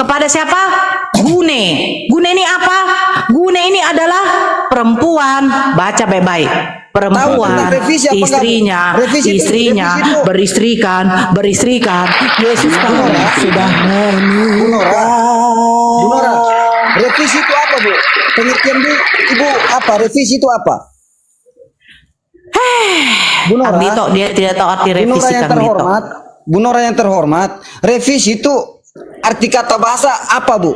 kepada siapa? Gune. Gune ini apa? Gune ini adalah perempuan. Baca baik-baik. Perempuan, istrinya, beristrikan. Yesus sudah menikah. Bu Nora, revisi itu apa, Bu? Pengertian Ibu apa? Revisi itu apa? Bu Nora, Kang dia tidak tahu arti revisi, Kang Dito. Bu Nora yang terhormat, revisi itu arti kata bahasa apa, Bu?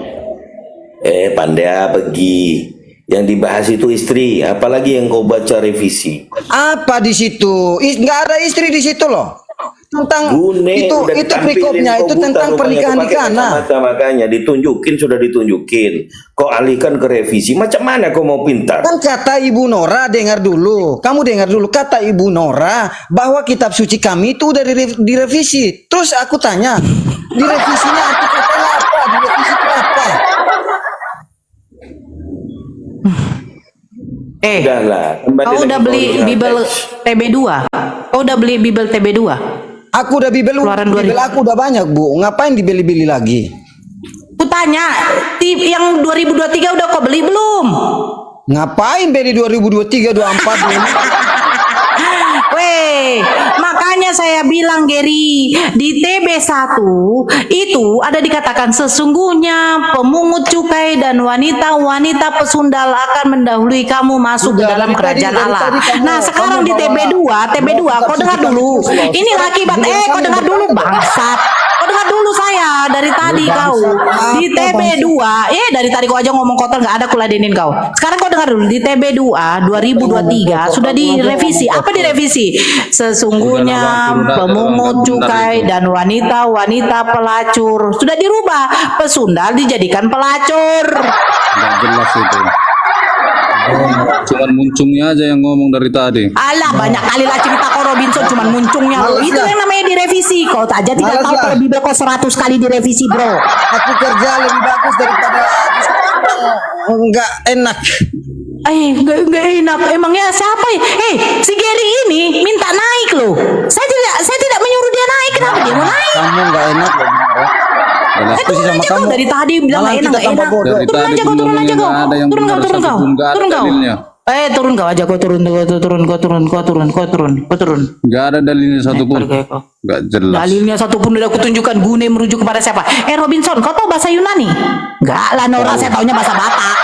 Pandai pergi. Yang dibahas itu istri, apalagi yang kau baca revisi. Apa di situ? Nggak ada istri di situ loh. Tentang Gune, itu perikopnya itu tentang pernikahan di kana. Makanya sudah ditunjukin. Kau alihkan ke revisi. Macam mana kau mau pintar? Kan kata Ibu Nora, dengar dulu. Kamu dengar dulu, kata Ibu Nora bahwa kitab suci kami itu udah direvisi. Terus aku tanya, direvisinya arti katanya apa? Direvisi itu apa? Kau udah beli Bible TB2? Kau udah beli Bible TB2? Aku udah Bible aku udah banyak, Bu. Ngapain dibeli-beli lagi? Ku tanya, yang 2023 udah kau beli belum? Ngapain beli 2023 24 ini? Weh, makanya saya bilang Gary, di TB1 itu ada dikatakan sesungguhnya pemungut cukai dan wanita-wanita pesundal akan mendahului kamu masuk ke dalam kerajaan Allah. Nah, sekarang di TB2, kau dengar dulu. Ini akibat kau dengar dulu bangsat. Kau dengar dulu saya dari tadi kau di TB2, dari tadi kau aja ngomong kotor nggak ada kuladenin kau. Sekarang kau dengar dulu di TB2 2023 sudah direvisi. Apa direvisi? Sesungguhnya pemungut cukai dan wanita-wanita pelacur sudah dirubah, pesundal dijadikan pelacur. Nggak jelas itu. Cuman muncungnya aja yang ngomong dari tadi. Alah, banyak kali lah cerita kau Robinson, cuman muncungnya lo. Itu yang namanya direvisi. Kau aja tidak tahu kalau Bible kau 100 kali direvisi, bro. Aku kerja lebih bagus daripada enggak enak. Enggak enak. Emangnya siapa ya? Si Gary ini minta naik loh. Saya tidak menyuruh dia naik. Kenapa dia mau naik? Kamu enggak enak loh. Turun aja kau dari tadi bilang enggak enak. Turun aja kau. Turun kau aja kau turun. Nggak ada dalilnya satupun. Nggak jelas. Dalilnya satupun udah aku tunjukkan. Gune merujuk kepada siapa? Robinson, kau tahu bahasa Yunani? Enggak lah, Nora, saya taunya bahasa Batak.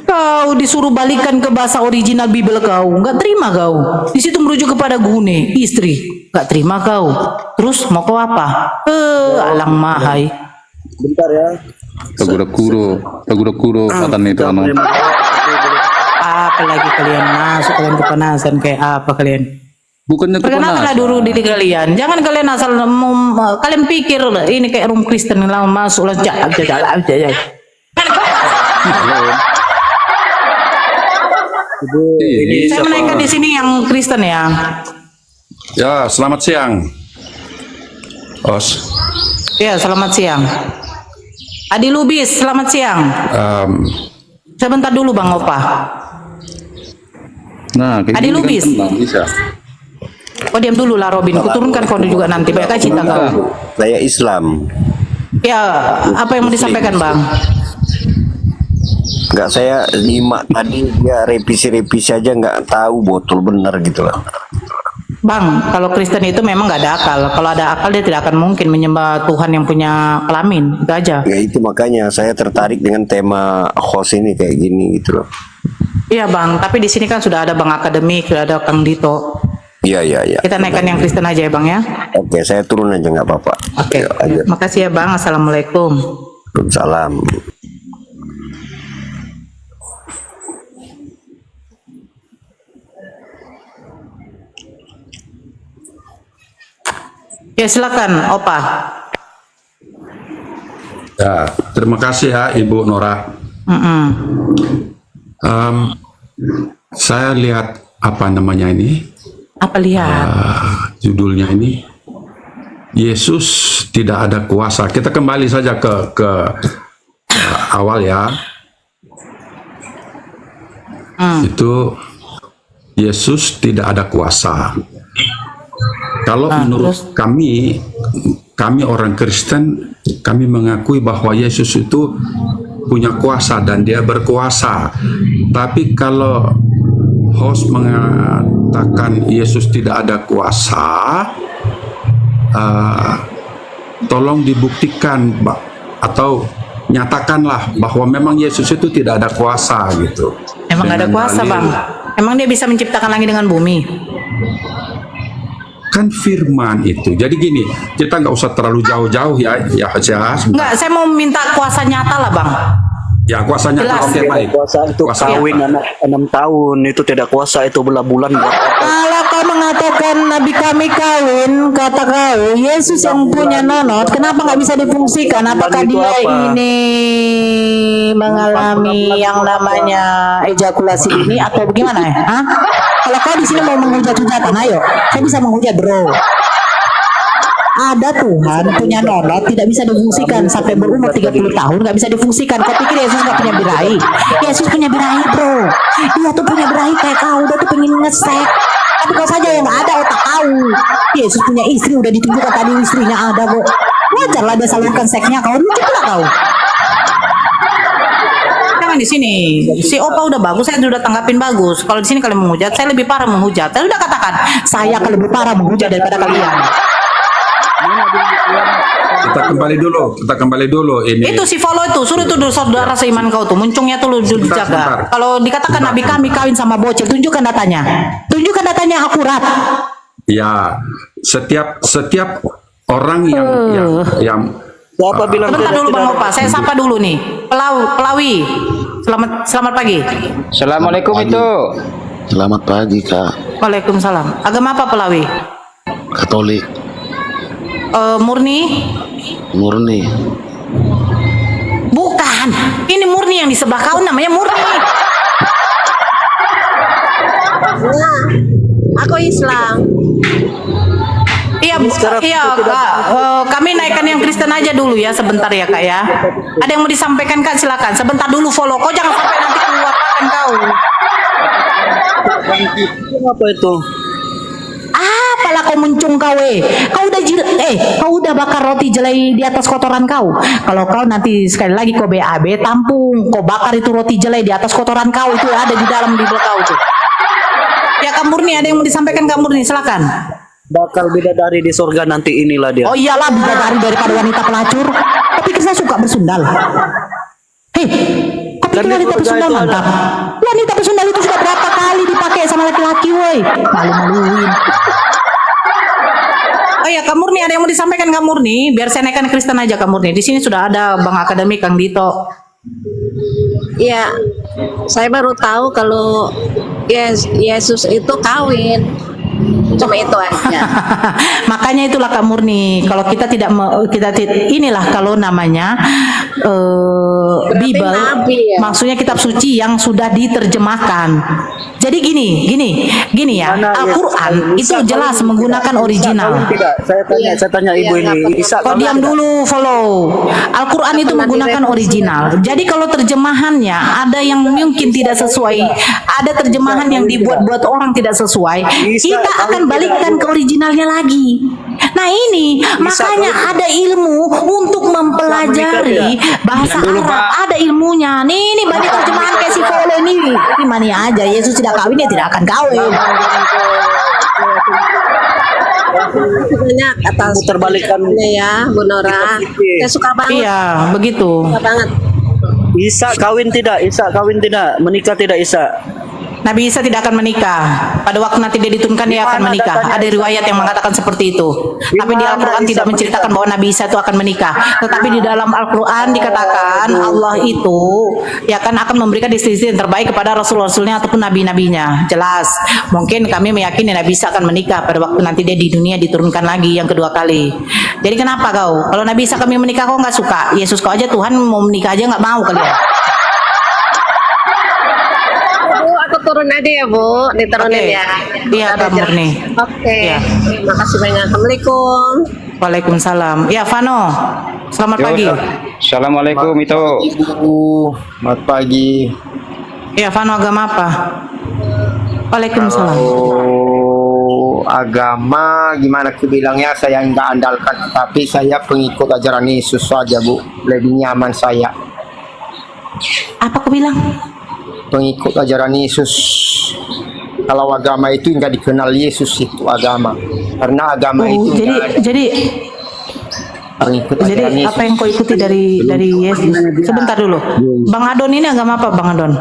Kau disuruh balikan ke bahasa original Bible kau, nggak terima kau. Di situ merujuk kepada Gune, istri, nggak terima kau. Terus mau kau apa? Alang mahai. Bentar ya. Tagura-kuro katan itu anu. Apa lagi kalian masuk kalian kepanasan kayak apa kalian? Bukannya perkenalkanlah dulu diri kalian. Jangan kalian asal kalian pikir ini kayak room Kristen lah masuk lah Saya menaikkan di sini yang Kristen ya. Ya, selamat siang. Os. Ya, selamat siang. Adi Lubis, selamat siang. Sebentar dulu Bang Opa. Nah, Adi Lubis. Kan bisa. Oh, diam dulu lah Robin. Kuturunkan kode juga nanti. Baik cita kau. Saya Islam. Ya, apa yang mau disampaikan Bang? Enggak, saya nyimak tadi dia revisi aja nggak tahu betul benar gitu lah. Bang, kalau Kristen itu memang nggak ada akal. Kalau ada akal dia tidak akan mungkin menyembah Tuhan yang punya kelamin. Itu aja. Ya itu makanya saya tertarik dengan tema host ini kayak gini gitu loh. Iya Bang, tapi di sini kan sudah ada Bang Akademik, sudah ada Kang Dito. Iya. Kita naikkan yang Kristen aja ya Bang ya. Oke, saya turun aja nggak apa-apa. Oke. Makasih ya Bang. Assalamualaikum. Salam. Ya silakan Opa. Ya, terima kasih ya Ibu Nora. Saya lihat apa namanya ini? Apa lihat? Judulnya ini Yesus tidak ada kuasa. Kita kembali saja ke awal ya. Itu Yesus tidak ada kuasa. Kalau menurut terus? kami orang Kristen, kami mengakui bahwa Yesus itu punya kuasa dan dia berkuasa. Tapi kalau host mengatakan Yesus tidak ada kuasa, tolong dibuktikan atau nyatakanlah bahwa memang Yesus itu tidak ada kuasa gitu. Emang nggak ada Dengan kuasa, dalil- Bang? Emang dia bisa menciptakan langit dengan bumi? Kan firman itu. Jadi gini, kita nggak usah terlalu jauh-jauh ya. Enggak, saya mau minta kuasa nyata lah, Bang. Ya kuasanya Jelas. oke baik. Kuasa itu Kuasa kawin apa? anak 6 tahun itu tidak kuasa itu bulan-bulan buat apa? Kalau kau mengatakan Nabi kami kawin, kata kau, Yesus yang punya nonot, kenapa nggak bisa difungsikan? Apakah Itu dia apa? ini mengalami yang namanya ejakulasi dini atau bagaimana ya? Hah? Kalau kau di sini mau menghujat-hujatan, ayo, saya bisa menghujat, bro. Ada Tuhan punya nonot tidak bisa difungsikan sampai berumur 30 tahun nggak bisa difungsikan. Kau pikir Yesus nggak punya birahi? Yesus punya birahi, bro. Dia tuh punya birahi kayak kau, dia tuh pengen ngesek. Tapi kau saja yang nggak ada otak kau. Yesus punya istri, udah ditunjukkan tadi istrinya ada kok. Wajarlah dia salurkan seksnya, kau lucu pula kau. Jangan di sini. Si Opa udah bagus, saya sudah tanggapin bagus. Kalau di sini kalian menghujat, saya lebih parah menghujat. Saya udah katakan, saya akan lebih parah menghujat daripada kalian. Kita kembali dulu. Ini Itu si follow itu, suruh tuh saudara seiman kau tuh, muncungnya tuh lu Sebentar. dijaga. Kalau dikatakan Nabi kami kawin sama bocil, tunjukkan datanya. Tunjukkan datanya akurat. ya setiap orang yang Siapa bilang Sebentar dulu Bang Opa, saya sapa dulu nih. Pelawi. Selamat pagi. Assalamualaikum itu. Selamat pagi Kak. Waalaikumsalam. Agama apa Pelawi? Katolik Murni? murni. Bukan. Ini Murni yang di sebelah kau namanya Murni. Aku Islam. Iya, Kak. Kami naikkan yang Kristen aja dulu ya, sebentar ya Kak ya. Ada yang mau disampaikan Kak, silakan. Sebentar dulu follow. Kau jangan sampai nanti keluarkan kau. apa itu? Apalah kau mencung kau Kau udah kau udah bakar roti jelai di atas kotoran kau. Kalau kau nanti sekali lagi kau BAB tampung, kau bakar itu roti jelai di atas kotoran kau itu ada di dalam di kau tuh. Ya Kak Murni, ada yang mau disampaikan Kak Murni, silakan. Bakal bidadari di surga nanti inilah dia. Oh iyalah, bidadari daripada wanita pelacur. Tapi saya suka bersundal. Hei, kau pikir Dan di wanita surga bersundal itu mantap? Wanita bersundal itu sudah berapa kali dipakai sama laki-laki, woi. Malu-maluin. Oh ya, Kak Murni, ada yang mau disampaikan Kak Murni? Biar saya naikkan Kristen aja Kak Murni. Di sini sudah ada Bang Akademik, Kang Dito. Ya, saya baru tahu kalau Yesus itu kawin. Cuma itu aja. Makanya itulah Kak Murni. Kalau kita tidak inilah kalau namanya Bible, Nabi ya? maksudnya kitab suci yang sudah diterjemahkan. Jadi gini ya. Al-Qur'an itu jelas menggunakan original. Tidak, saya tanya ibu ini. Isa Kau diam dulu, follow. Al-Quran itu menggunakan original. Jadi kalau terjemahannya ada yang mungkin tidak sesuai, ada terjemahan yang dibuat-buat orang tidak sesuai, kita akan balikkan ke originalnya lagi. Nah ini makanya ada ilmu untuk mempelajari bahasa Arab. Ada ilmunya. Nih banyak terjemahan kayak si follow ini. Gimana aja Yesus tidak kawin, dia tidak akan kawin. Banyak atas Terbalikkan. ya, Bu Nora. Saya suka banget. Iya, begitu. Suka banget. Isa kawin tidak, menikah tidak Isa. Nabi Isa tidak akan menikah. Pada waktu nanti dia diturunkan dia akan menikah. Ada riwayat yang mengatakan seperti itu. Tapi di Al-Quran tidak menceritakan bahwa Nabi Isa itu akan menikah. Tetapi di dalam Al-Quran dikatakan Allah itu ya kan akan memberikan istri-istri yang terbaik kepada Rasul-Rasulnya ataupun Nabi-Nabinya. Jelas. Mungkin kami meyakini Nabi Isa akan menikah pada waktu nanti dia di dunia diturunkan lagi yang kedua kali. Jadi kenapa kau? Kalau Nabi Isa kami menikah kau nggak suka? Yesus kau aja Tuhan mau menikah aja nggak mau kalian. Bu, aku turun aja ya Bu, diturunin Oke. ya. Iya, Kak Murni. Oke. Iya. Terima kasih banyak. Assalamualaikum. Waalaikumsalam. Ya Vano, selamat pagi. Assalamualaikum itu. Selamat pagi. Ya Vano, agama apa? Waalaikumsalam. Oh, agama gimana aku bilangnya, saya nggak andalkan, tapi saya pengikut ajaran Yesus saja Bu, lebih nyaman saya Apa kau bilang? pengikut ajaran Yesus. Kalau agama itu nggak dikenal Yesus itu agama, karena agama Oh, itu jadi nggak ada. jadi Pengikut jadi ajaran Yesus. apa yang kau ikuti dari Yesus? Sebentar dulu. Bang Adon ini agama apa, Bang Adon?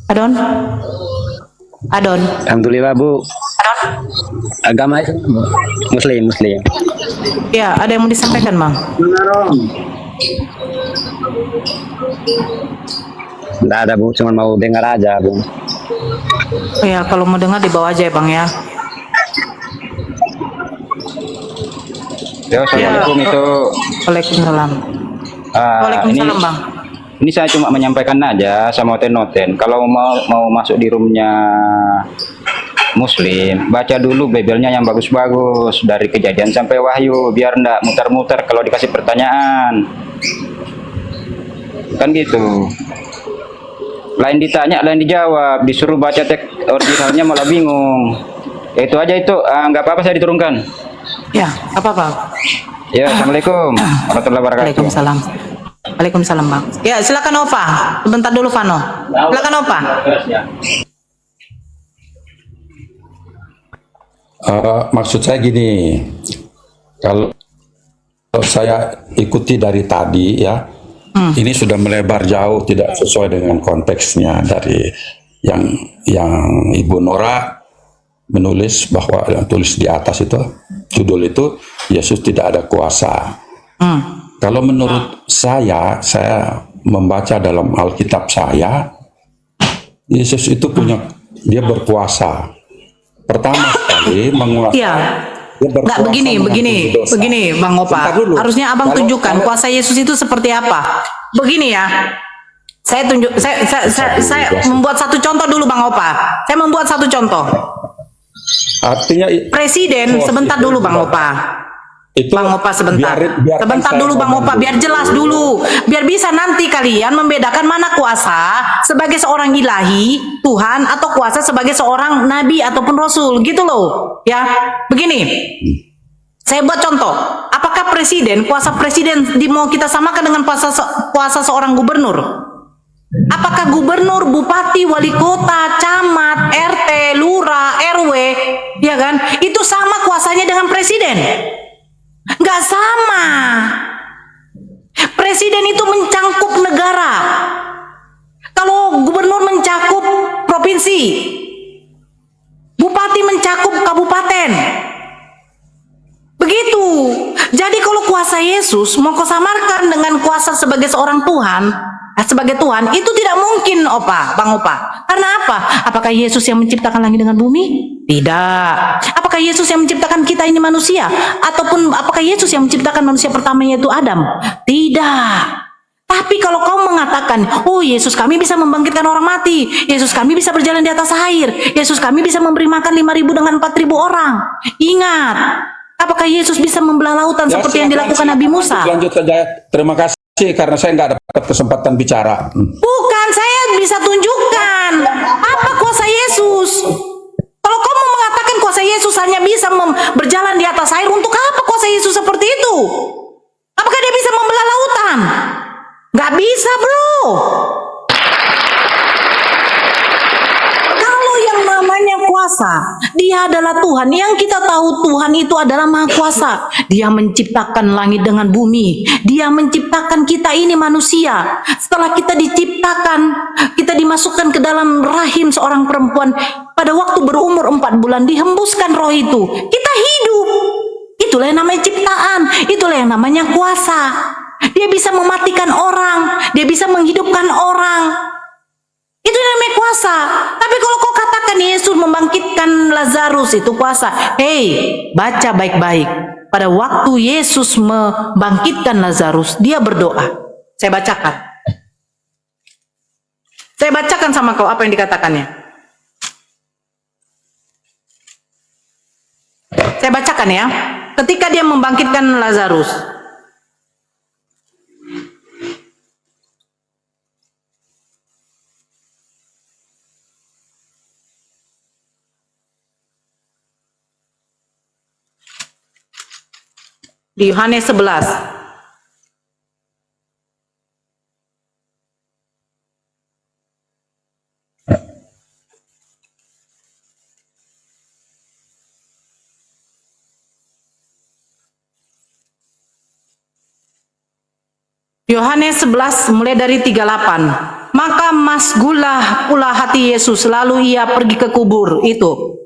Adon? Adon? Alhamdulillah Bu. Agama Muslim. Ya, ada yang mau disampaikan, Bang? Tidak ada Bu, cuma mau dengar aja Bu. Ya, kalau mau dengar dibawa aja ya, Bang ya. Yo, assalamualaikum itu. Waalaikumsalam. Ini Waalaikumsalam, Bang. ini saya cuma menyampaikan aja sama noten. Kalau mau masuk di roomnya Muslim, baca dulu Bibilnya yang bagus-bagus dari Kejadian sampai Wahyu, biar ndak muter-muter kalau dikasih pertanyaan. Kan gitu. Lain ditanya, lain dijawab, disuruh baca teks originalnya malah bingung. Ya, itu aja itu, nggak apa-apa saya diturunkan. Ya, apa-apa. Ya, assalamualaikum warahmatullahi wabarakatuh. Waalaikumsalam. Waalaikumsalam, Bang. Ya, silakan Opa. Sebentar dulu, Vano. Silakan Opa. Maksud saya gini, kalau saya ikuti dari tadi ya, ini sudah melebar jauh, tidak sesuai dengan konteksnya dari yang Ibu Nora menulis bahwa yang tulis di atas itu judul itu Yesus tidak ada kuasa. Kalau menurut saya membaca dalam Alkitab saya, Yesus itu dia berkuasa. Pertama sekali menguasai. Iya. Enggak, begini, Bang Opa. Harusnya Abang tunjukkan kuasa Yesus itu seperti apa. Begini ya. Saya membuat satu contoh dulu, Bang Opa. Saya membuat satu contoh. Artinya Presiden, sebentar dulu Bang Opa. Bang Opa sebentar. Sebentar dulu Bang Opa, biar jelas dulu. Biar bisa nanti kalian membedakan mana kuasa sebagai seorang ilahi, Tuhan, atau kuasa sebagai seorang nabi ataupun rasul, gitu loh. Ya, begini. Saya buat contoh. Apakah kuasa presiden mau kita samakan dengan kuasa seorang gubernur? Apakah gubernur, bupati, wali kota, camat, RT, lurah, RW, ya kan? Itu sama kuasanya dengan presiden? Nggak sama. Presiden itu mencangkup negara. Kalau gubernur mencakup provinsi, bupati mencakup kabupaten. Begitu. Jadi kalau kuasa Yesus mau kau samarkan dengan kuasa sebagai seorang Tuhan, sebagai Tuhan, itu tidak mungkin, Bang Opa. Karena apa? Apakah Yesus yang menciptakan langit dengan bumi? Tidak. Apakah Yesus yang menciptakan kita ini manusia? Ataupun apakah Yesus yang menciptakan manusia pertama yaitu Adam? Tidak. Tapi kalau kau mengatakan, oh Yesus kami bisa membangkitkan orang mati, Yesus kami bisa berjalan di atas air, Yesus kami bisa memberi makan 5.000 dengan 4.000 orang. Ingat, apakah Yesus bisa membelah lautan seperti yang dilakukan Nabi Musa? Lanjut saja. Terima kasih karena saya nggak dapat kesempatan bicara. Bukan, saya bisa tunjukkan apa kuasa Yesus. Kalau kau mau mengatakan kuasa Yesus hanya bisa berjalan di atas air, untuk apa kuasa Yesus seperti itu? Apakah dia bisa membelah lautan? Gak bisa, bro. Kalau yang namanya kuasa, dia adalah Tuhan. Yang kita tahu Tuhan itu adalah Maha Kuasa. Dia menciptakan langit dengan bumi. Dia menciptakan kita ini manusia. Setelah kita diciptakan, kita dimasukkan ke dalam rahim seorang perempuan. Pada waktu berumur 4 bulan dihembuskan roh itu. Kita hidup. Itulah yang namanya ciptaan. Itulah yang namanya kuasa. Dia bisa mematikan orang. Dia bisa menghidupkan orang. Itu yang namanya kuasa. Tapi kalau kau katakan Yesus membangkitkan Lazarus itu kuasa. Hei, baca baik-baik. Pada waktu Yesus membangkitkan Lazarus, dia berdoa. Saya bacakan. Saya bacakan sama kau apa yang dikatakannya. Saya bacakan ya. Ketika dia membangkitkan Lazarus. Di Yohanes 11. Yohanes 11 mulai dari 38. Maka masgulah pula hati Yesus, lalu ia pergi ke kubur itu.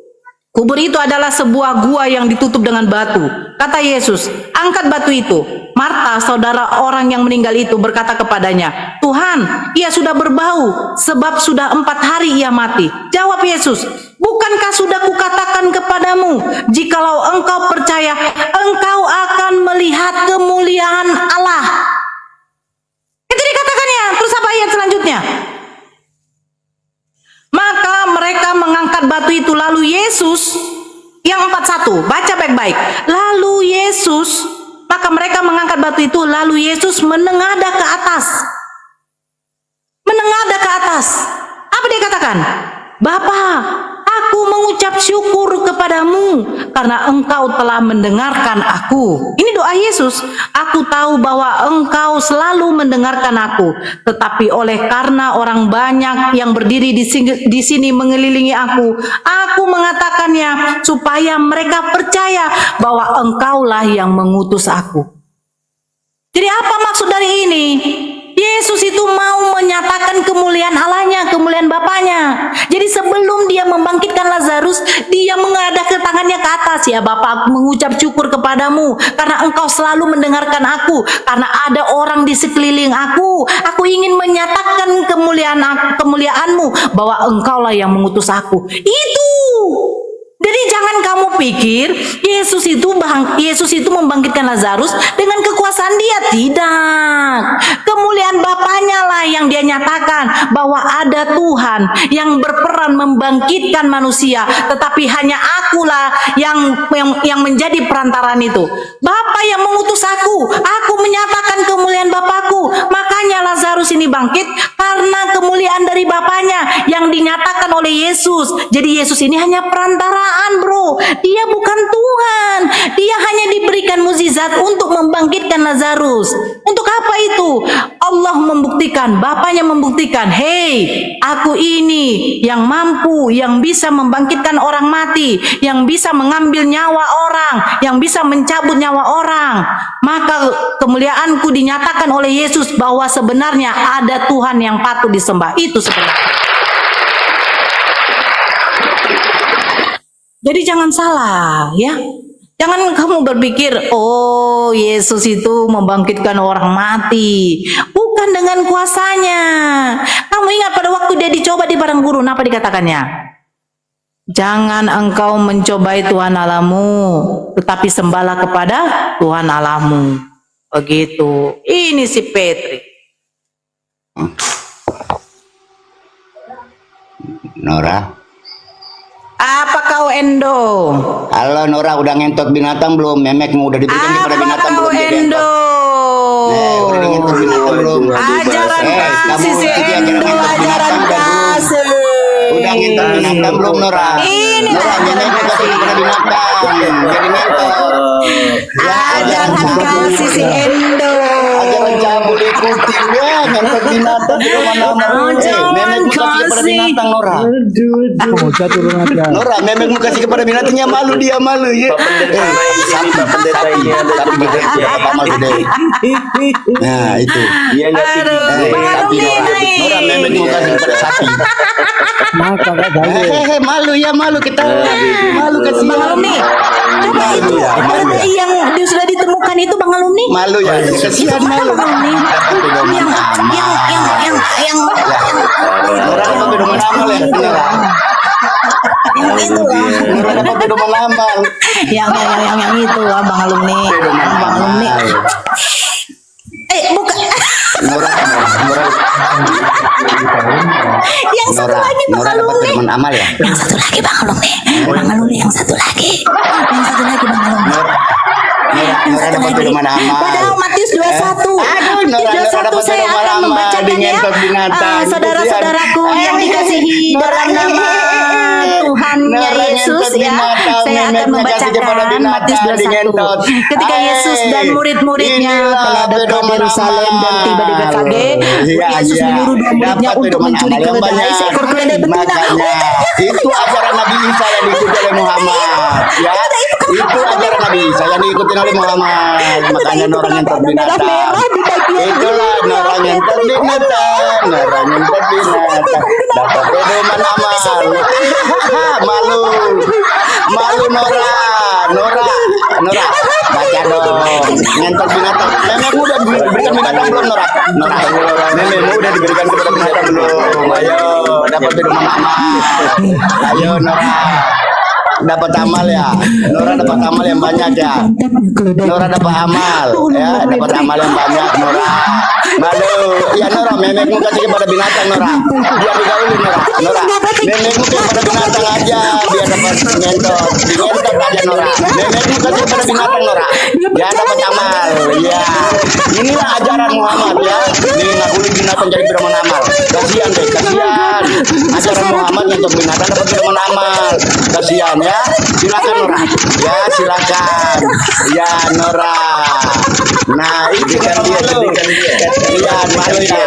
Kubur itu adalah sebuah gua yang ditutup dengan batu. Kata Yesus, angkat batu itu. Marta, saudara orang yang meninggal itu, berkata kepadanya, Tuhan, ia sudah berbau, sebab sudah 4 hari ia mati. Jawab Yesus, bukankah sudah kukatakan kepadamu, jikalau engkau percaya, engkau akan melihat kemuliaan Allah. Itu dikatakannya. Terus apa ayat selanjutnya? Maka mereka mengangkat batu itu, lalu Yesus, yang 41, baca baik-baik. Lalu Yesus, maka mereka mengangkat batu itu, lalu Yesus menengadah ke atas. Menengadah ke atas. Apa dia katakan? Bapa, aku mengucap syukur kepadamu karena engkau telah mendengarkan aku. Ini doa Yesus. Aku tahu bahwa engkau selalu mendengarkan aku, tetapi oleh karena orang banyak yang berdiri di sini mengelilingi aku mengatakannya supaya mereka percaya bahwa engkaulah yang mengutus aku. Jadi apa maksud dari ini? Yesus itu mau menyatakan kemuliaan Allahnya, kemuliaan Bapaknya. Jadi sebelum dia membangkitkan Lazarus, dia mengadahkan tangannya ke atas. Ya Bapa, aku mengucap syukur kepadamu karena engkau selalu mendengarkan aku. Karena ada orang di sekeliling aku. Aku ingin menyatakan kemuliaanmu bahwa engkaulah yang mengutus aku. Itu. Jadi jangan kamu pikir Yesus itu membangkitkan Lazarus dengan kekuasaan dia. Tidak. Kemuliaan Bapaknya lah yang dia nyatakan bahwa ada Tuhan yang berperan membangkitkan manusia, tetapi hanya akulah yang menjadi perantaraan itu. Bapa yang mengutus aku menyatakan kemuliaan Bapakku. Makanya Lazarus ini bangkit karena kemuliaan dari Bapaknya yang dinyatakan oleh Yesus. Jadi Yesus ini hanya perantaraan, bro. Dia bukan Tuhan. Dia hanya diberikan mukjizat untuk membangkitkan Lazarus. Untuk apa itu? Allah membuktikan, Bapaknya membuktikan, hei, aku ini yang mampu, yang bisa membangkitkan orang mati, yang bisa mengambil nyawa orang, yang bisa mencabut nyawa orang. Maka kemuliaanku dinyatakan oleh Yesus bahwa sebenarnya ada Tuhan yang patut disembah. Itu sebenarnya. Jadi jangan salah, ya. Jangan kamu berpikir, oh Yesus itu membangkitkan orang mati. Bukan dengan kuasanya. Kamu ingat pada waktu dia dicoba di padang gurun, apa dikatakannya? Jangan engkau mencobai Tuhan Allahmu, tetapi sembahlah kepada Tuhan Allahmu. Begitu. Ini si Petri. Nora. Apa kau Endo? Halo Nora, udah ngentot binatang belum? Memekmu udah diberikan kepada binatang belum? Apa kau Endo? Udah ngentot binatang belum? Ajaran kasih si Endo, ajaran kasih. Udah ngentot binatang belum Nora? Ini Nora, memekmu kasih kepada binatang. Jadi ngentot. Ajaran kasih si Endo. Ajaran cabul ikutin ya, ngentot binatang di mana-mana. Memekmu kasih kepada binatang Nora. Nora, memekmu kasih kepada binatangnya, malu dia, malu ya. Nah itu. Dia nggak tinggi. Nora, memekmu kasih kepada sapi. Malu ya, malu kita. Malu kasih. Bang Alumni, coba itu yang sudah ditemukan itu Bang Alumni. Malu ya, kasihan malu. Bang Alumni. Yang Nora dapat pedoman amal ya. yang itu lah. Nora dapat pedoman amal. Yang itu lah Bang Alumni. Bang Alumni. Bukan. Nora. Yang satu lagi Bang Nora dapat Alumni. pedoman amal ya. Yang satu lagi Bang Alumni. Bang Alumni yang satu lagi. Yang satu lagi Bang Alumni. Nora dapat pedoman amal. Padahal Matius 21. Matius 21 saya akan membacakan ya. Saudara-saudaraku yang dikasihi dalam nama Tuhannya Yesus. Matius ya. binatang, Saya akan memeknya kasih kepada membacakan binatang, Matius 21. digentot. Ketika Yesus dan murid-muridnya Inilah telah dekat pedoman Yerusalem dan amal. tiba di Betfage, Iya, Yesus iya. menyuruh dua muridnya Dapat untuk pedoman mencuri amal yang keledai banyak. seekor keledai betina. Makanya itu ajaran Nabi Isa yang diikuti oleh Muhammad, ya. Itu ajaran Nabi Isa yang diikuti oleh Muhammad. Makanya orang yang terbinatang. Itulah orang yang terbinatang, orang yang terbinatang. Dapat pedoman amal. Malu, malu Nora, baca dong. Ngentot binatang. Memangmu udah diberikan binatang belum, Nora? Memangmu udah diberikan kepada binatang belum? Ayo, dapat pedoman amal. Ayo, Nora. Dapat amal ya. Nora dapat amal yang banyak ya. Nora dapat amal ya, dapat amal yang banyak Nora. Malu. Ya Nora, memekmu kasih kepada binatang Nora. Biar digauli Nora. Nora, memekmu kepada binatang aja biar dapat ngentot. Ngentot aja Nora. Memekmu kasih kepada binatang Nora. Ya dapat amal. Ya. Inilah ajaran Muhammad ya. Nih ngakuli binatang jadi pedoman amal. Kasihan deh, kasihan. Ajaran Muhammad untuk binatang dapat pedoman amal. Kasihan ya. Silakan Nora. Ya silakan. Ya Nora. Nah, itu kan dia, iya malu ya.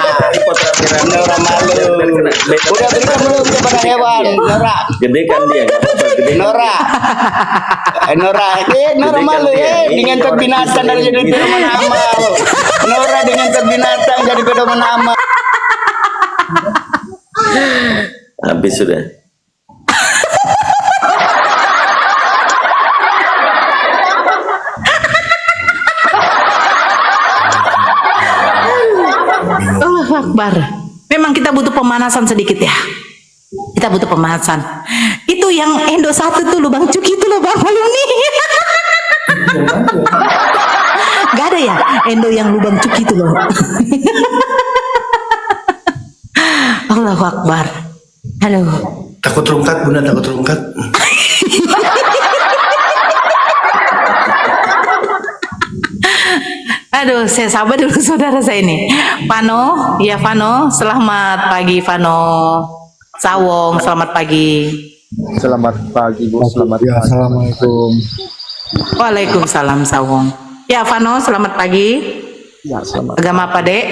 Nora malu. Udah berikan belum kepada hewan, Nora? Gedekan dia, nggak apa-apa. Gedekan. Nora. Nora malu ya dengan terbinatang dari jadi pedoman amal. Nora dengan terbinatang jadi pedoman amal. Habis sudah. Allahu Akbar. Memang kita butuh pemanasan sedikit ya. Kita butuh pemanasan. Itu yang Endo 1 tuh lubang cuki itu loh Bang Alumni. Gak ada ya Endo yang lubang cuki itu loh. Allahu Akbar. Halo. Takut rungkat, Bunda, takut rungkat. Aduh, saya sabar dulu saudara saya ini. Vano, ya Vano, selamat pagi Vano. Sawong, selamat pagi. Selamat pagi Bu, selamat pagi. Assalamualaikum. Waalaikumsalam Sawong. Ya Vano, selamat pagi. Ya, selamat. Agama apa Dek?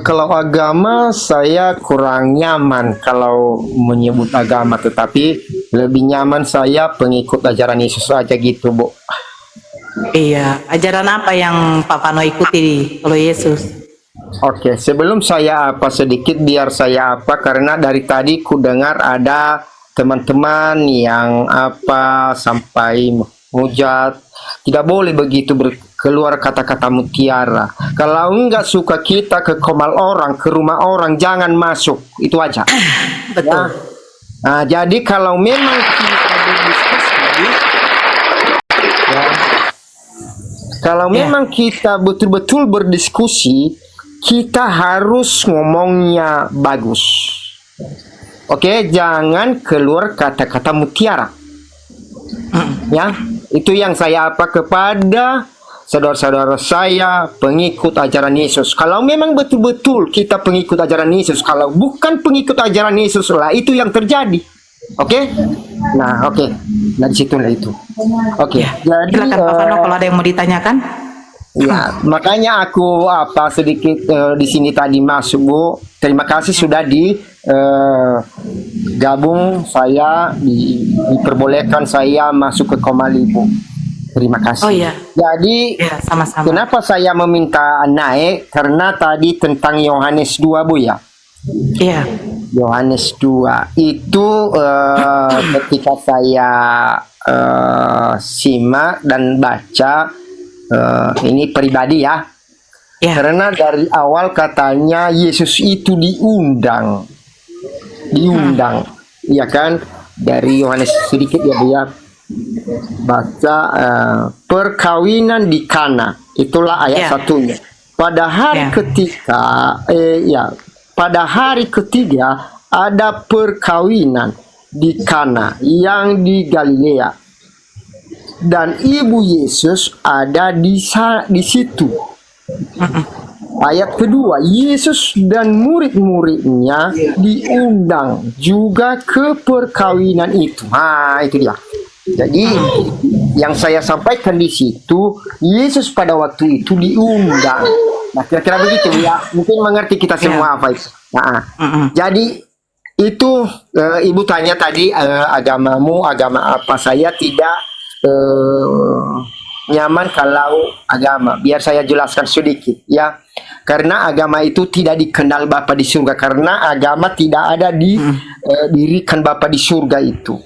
Kalau agama saya kurang nyaman kalau menyebut agama, tetapi lebih nyaman saya pengikut ajaran Yesus aja gitu Bu. Iya, ajaran apa yang Pak Vano ikuti kalau Yesus? Oke, sebelum saya apa sedikit biar saya apa, karena dari tadi ku dengar ada teman-teman yang apa sampai menghujat. Tidak boleh begitu keluar kata-kata mutiara. Kalau enggak suka kita ke komal orang, ke rumah orang, jangan masuk. Itu aja. Betul. Ya. Nah, jadi kalau memang kita berdiskusi, ya, kalau memang kita betul-betul berdiskusi, kita harus ngomongnya bagus. Oke, jangan keluar kata-kata mutiara. Ya, itu yang saya apa kepada saudara-saudara saya pengikut ajaran Yesus. Kalau memang betul-betul kita pengikut ajaran Yesus, kalau bukan pengikut ajaran Yesus lah itu yang terjadi. Oke? Nah, oke. Nah, di situ lah itu. Oke. Jadi Silakan Pak Vano kalau ada yang mau ditanyakan. ya, makanya aku apa sedikit di sini tadi masuk Bu. Terima kasih sudah gabung saya diperbolehkan saya masuk ke Komali Bu. Terima kasih. Oh iya. Jadi Ya, sama-sama. kenapa saya meminta naik? Karena tadi tentang Yohanes 2 Bu ya. Iya. Yohanes 2 itu ketika saya simak dan baca ini pribadi ya. Ya. Karena dari awal katanya Yesus itu diundang, ya kan? Dari Yohanes sedikit ya Bu ya. Baca perkawinan di Kana, itulah ayat Ya. satunya. Pada hari Ya. ketika, pada hari ketiga ada perkawinan di Kana yang di Galilea, dan ibu Yesus ada di situ. Ayat kedua, Yesus dan murid-muridnya diundang juga ke perkawinan itu. Nah, itu dia. Jadi yang saya sampaikan di situ, Yesus pada waktu itu diundang. Nah, kira-kira begitu ya. Mungkin mengerti kita semua apa itu. Nah, jadi itu ibu tanya tadi agamamu agama apa? Saya tidak nyaman kalau agama. Biar saya jelaskan sedikit ya. Karena agama itu tidak dikenal Bapa di surga. Karena agama tidak ada dirikan Bapa di surga itu.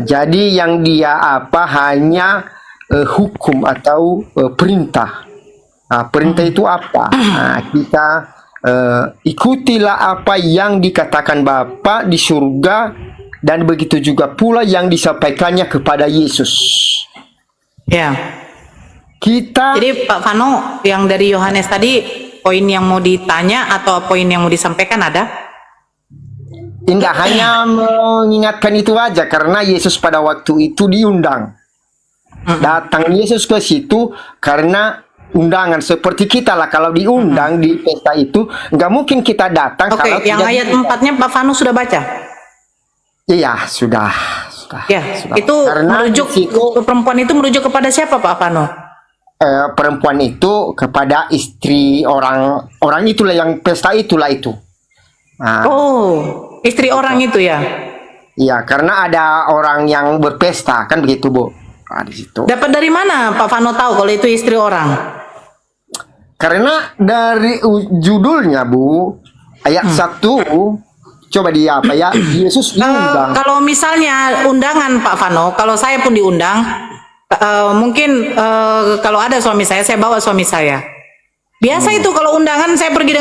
Jadi yang dia apa hanya hukum atau perintah. Perintah itu apa? Kita ikutilah apa yang dikatakan Bapa di surga, dan begitu juga pula yang disampaikannya kepada Yesus. Ya. Jadi Pak Vano, yang dari Yohanes tadi, poin yang mau ditanya atau poin yang mau disampaikan ada? Tidak, hanya mengingatkan itu aja, karena Yesus pada waktu itu diundang. Datang Yesus ke situ karena undangan, seperti kita lah kalau diundang di pesta itu, nggak mungkin kita datang. Oke, yang ayat 4-nya Pak Vano sudah baca? Iya, sudah. Ya, sudah. Itu Karena merujuk, perempuan itu merujuk kepada siapa Pak Vano? Perempuan itu kepada istri orang itulah yang pesta itulah itu. Istri orang itu ya? Iya, karena ada orang yang berpesta kan begitu Bu. Di situ. Dapat dari mana Pak Vano tahu kalau itu istri orang? Karena dari judulnya Bu, ayat 1, coba dia apa ya, Yesus diundang. Kalau misalnya undangan Pak Vano, kalau saya pun diundang, mungkin kalau ada suami saya bawa suami saya. Biasa itu kalau undangan saya pergi